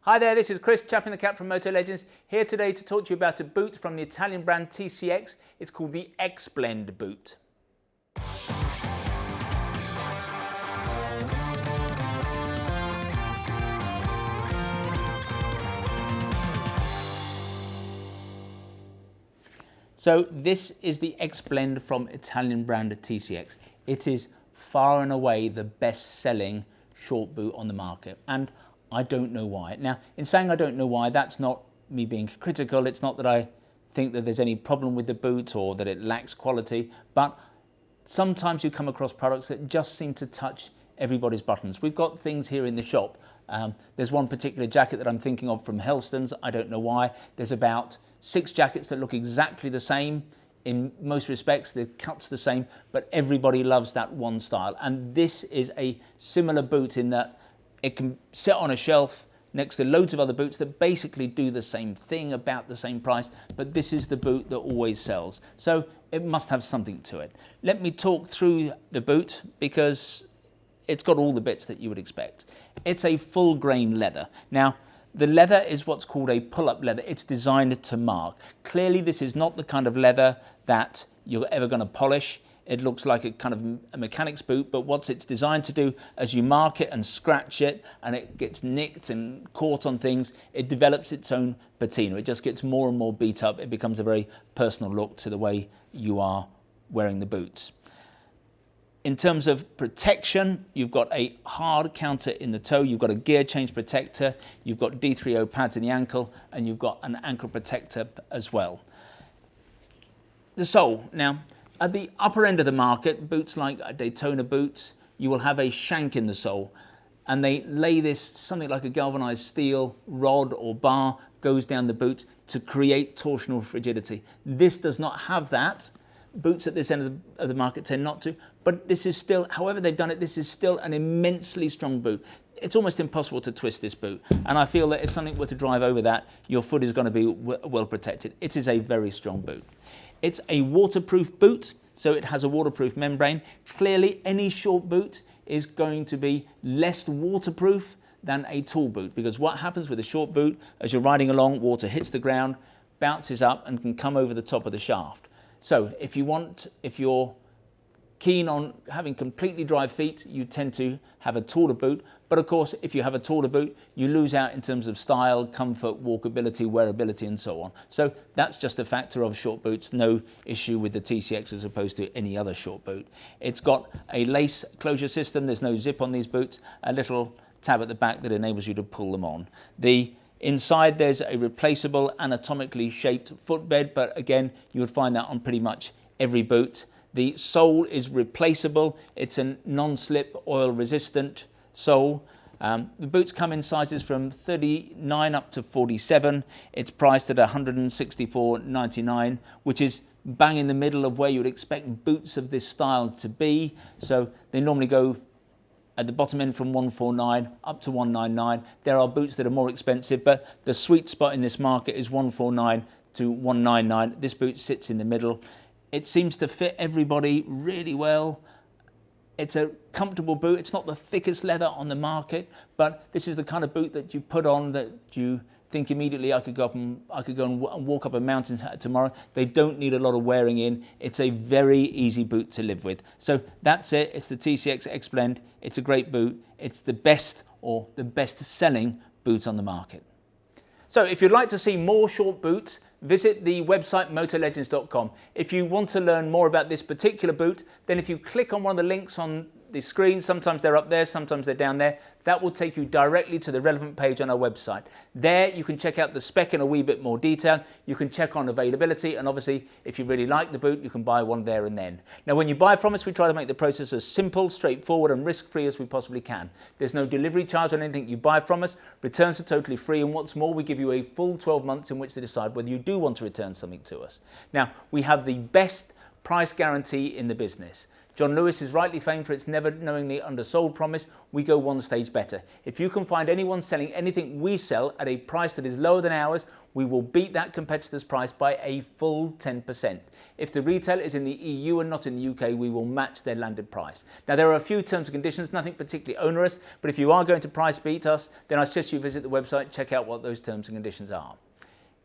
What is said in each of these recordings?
Hi there, this is Chris, chapping the cap from Motolegends, here today to talk to you about a boot from the Italian brand TCX. It's called the X-Blend boot. So this is the X-Blend from Italian brand TCX. It is far and away the best-selling short boot on the market, and I don't know why. Now, in saying I don't know why, that's not me being critical. It's not that I think that there's any problem with the boot or that it lacks quality, but sometimes you come across products that just seem to touch everybody's buttons. We've got things here in the shop. There's one particular jacket that I'm thinking of from Helston's. I don't know why. There's about 6 jackets that look exactly the same. In most respects, the cut's the same, but everybody loves that one style. And this is a similar boot in that it can sit on a shelf next to loads of other boots that basically do the same thing, about the same price, but this is the boot that always sells. So it must have something to it. Let me talk through the boot because it's got all the bits that you would expect. It's a full grain leather. Now, the leather is what's called a pull-up leather. It's designed to mark. Clearly, this is not the kind of leather that you're ever going to polish. It looks like a kind of a mechanic's boot, but what it's designed to do, as you mark it and scratch it and it gets nicked and caught on things, it develops its own patina. It just gets more and more beat up. It becomes a very personal look to the way you are wearing the boots. In terms of protection, you've got a hard counter in the toe, you've got a gear change protector, you've got D3O pads in the ankle, and you've got an ankle protector as well. The sole. Now, at the upper end of the market, boots like Daytona boots, you will have a shank in the sole, and they lay this, something like a galvanized steel rod or bar goes down the boot to create torsional rigidity. This does not have that. Boots at this end of the market tend not to, but this is still, however they've done it, this is still an immensely strong boot. It's almost impossible to twist this boot, and I feel that if something were to drive over that, your foot is going to be well protected. It is a very strong boot. It's a waterproof boot, so it has a waterproof membrane. Clearly, any short boot is going to be less waterproof than a tall boot, because what happens with a short boot, as you're riding along, water hits the ground, bounces up, and can come over the top of the shaft. So if you're keen on having completely dry feet, you tend to have a taller boot. But of course, if you have a taller boot, you lose out in terms of style, comfort, walkability, wearability, and so on. So that's just a factor of short boots. No issue with the TCX as opposed to any other short boot. It's got a lace closure system. There's no zip on these boots. A little tab at the back that enables you to pull them on. Inside there's a replaceable anatomically shaped footbed, but again, you would find that on pretty much every boot. The sole is replaceable. It's a non-slip, oil-resistant sole. The boots come in sizes from 39 up to 47. It's priced at $164.99, which is bang in the middle of where you would expect boots of this style to be. So they normally go at the bottom end from $149 up to $199. There are boots that are more expensive, but the sweet spot in this market is $149 to $199. This boot sits in the middle. It seems to fit everybody really well. It's a comfortable boot. It's not the thickest leather on the market, but this is the kind of boot that you put on that you think immediately I could go and walk up a mountain tomorrow. They don't need a lot of wearing in. It's a very easy boot to live with. So that's it. It's the TCX X-Blend. It's a great boot. It's the best or the best selling boot on the market. So if you'd like to see more short boots, visit the website motolegends.com. If you want to learn more about this particular boot, then if you click on one of the links on the screen, sometimes they're up there, sometimes they're down there, that will take you directly to the relevant page on our website. There you can check out the spec in a wee bit more detail. You can check on availability, and obviously if you really like the boot, you can buy one there and then. Now when you buy from us, we try to make the process as simple, straightforward and risk-free as we possibly can. There's no delivery charge on anything you buy from us. Returns are totally free, and what's more, we give you a full 12 months in which to decide whether you do want to return something to us. Now we have the best price guarantee in the business. John Lewis is rightly famed for its never knowingly undersold promise. We go one stage better. If you can find anyone selling anything we sell at a price that is lower than ours, we will beat that competitor's price by a full 10%. If the retailer is in the EU and not in the UK, we will match their landed price. Now, there are a few terms and conditions, nothing particularly onerous, but if you are going to price beat us, then I suggest you visit the website, check out what those terms and conditions are.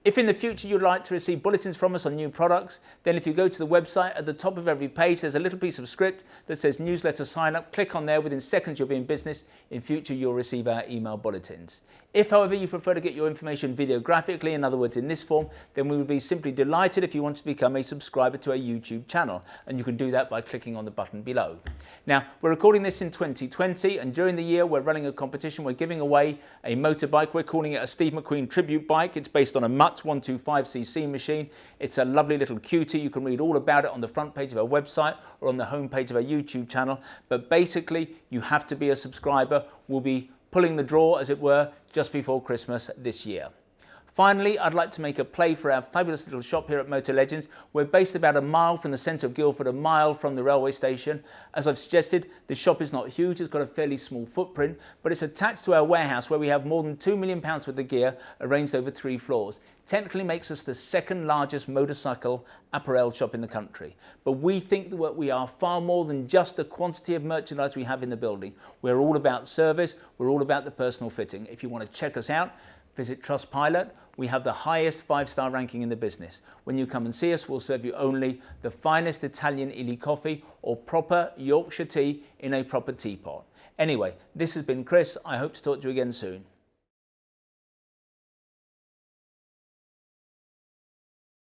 If in the future you'd like to receive bulletins from us on new products, then if you go to the website, at the top of every page there's a little piece of script that says newsletter sign up. Click on there, within seconds you'll be in business. In future you'll receive our email bulletins. If however you prefer to get your information videographically, in other words in this form, then we would be simply delighted if you want to become a subscriber to our YouTube channel, and you can do that by clicking on the button below. Now, we're recording this in 2020, and during the year we're running a competition. We're giving away a motorbike. We're calling it a Steve McQueen tribute bike. It's based on a Mutt 125cc machine. It's a lovely little cutie. You can read all about it on the front page of our website or on the home page of our YouTube channel. But basically, you have to be a subscriber. We'll be pulling the draw, as it were, just before Christmas this year. Finally, I'd like to make a play for our fabulous little shop here at Motolegends. We're based about a mile from the centre of Guildford, a mile from the railway station. As I've suggested, the shop is not huge, it's got a fairly small footprint, but it's attached to our warehouse where we have more than £2 million worth of gear arranged over 3 floors. Technically makes us the second largest motorcycle apparel shop in the country. But we think that we are far more than just the quantity of merchandise we have in the building. We're all about service, we're all about the personal fitting. If you want to check us out, visit Trustpilot. We have the highest 5-star ranking in the business. When you come and see us, we'll serve you only the finest Italian Ely coffee or proper Yorkshire tea in a proper teapot. Anyway, this has been Chris. I hope to talk to you again soon.